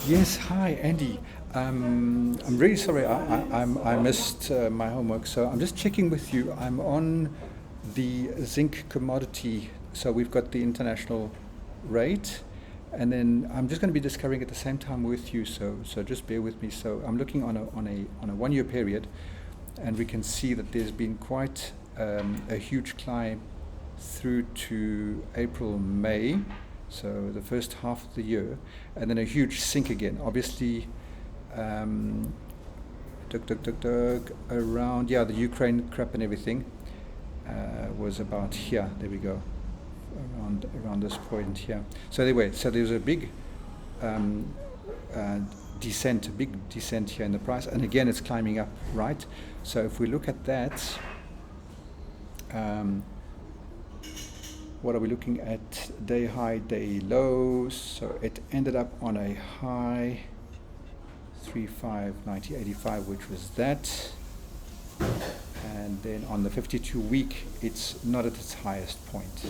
Yes, hi, Andy. I'm really sorry I missed my homework, so I'm just checking with you. I'm on the zinc commodity, so we've got the international rate, and then I'm just going to be discovering at the same time with you. So just bear with me. So I'm looking on a 1 year period, and we can see that there's been quite a huge climb through to April, May, so the first half of the year, and then a huge sink again. Obviously, um, around, yeah, the Ukraine crap and everything was about here. There we go, around this point here. So anyway, so there's a big um, uh, descent, a big descent here in the price, and again it's climbing up, right? So if we look at that. Um, what are we looking at? Day high, day low. So it ended up on a high 3590.85, which was that. And then on the 52 week, it's not at its highest point.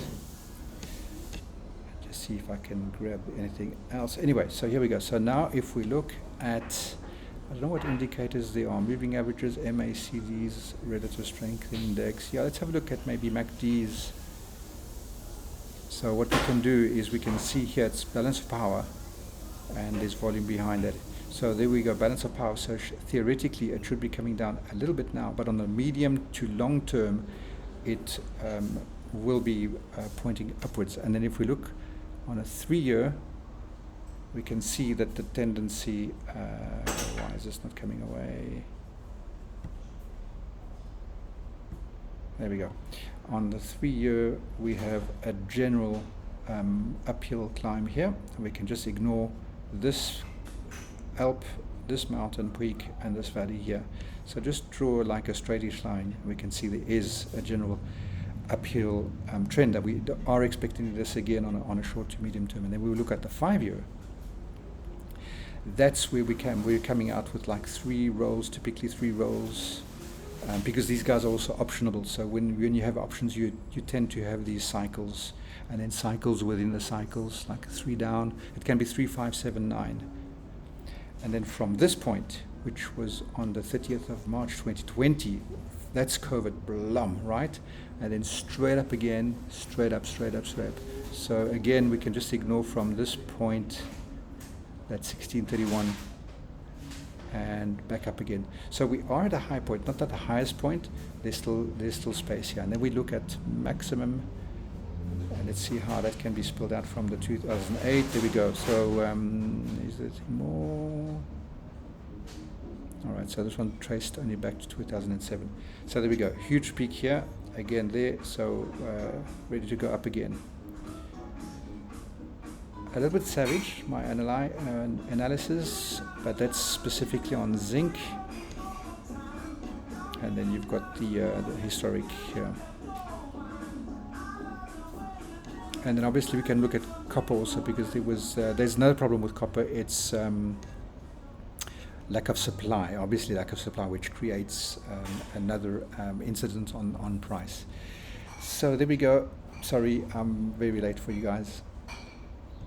Just see if I can grab anything else. Anyway, so here we go. So now if we look at, I don't know what indicators they are, moving averages, MACDs, relative strength index. Yeah, let's have a look at maybe MACDs. So what we can do is we can see here it's balance of power, and there's volume behind it. So there we go, balance of power. So theoretically it should be coming down a little bit now, but on the medium to long term it will be pointing upwards. And then if we look on a 3-year, we can see that the tendency, why is this not coming away? There we go. On the 3-year, we have a general uphill climb here. We can just ignore this Alp, this mountain peak, and this valley here. So just draw like a straightish line. We can see there is a general uphill trend that we are expecting this again on a short to medium term. And then we will look at the 5-year. That's where we're coming out with like 3 rolls, typically 3 rolls. Because these guys are also optionable, so when you have options, you tend to have these cycles, and then cycles within the cycles, like 3 down. It can be 3, 5, 7, 9, and then from this point, which was on the 30th of March 2020, that's COVID blum, right? And then straight up again, straight up. So again, we can just ignore from this point, that's 1631. And back up again. So we are at a high point, not at the highest point. There's still space here. And then we look at maximum, and let's see how that can be spilled out from the 2008. There we go. So is it more? All right. So this one traced only back to 2007. So there we go. Huge peak here again there. So ready to go up again. A little bit savage, my analysis, but that's specifically on zinc. And then you've got the historic here. And then obviously we can look at copper also, because there's no problem with copper. It's lack of supply, obviously lack of supply, which creates another incident on price. So there we go. Sorry, I'm very late for you guys.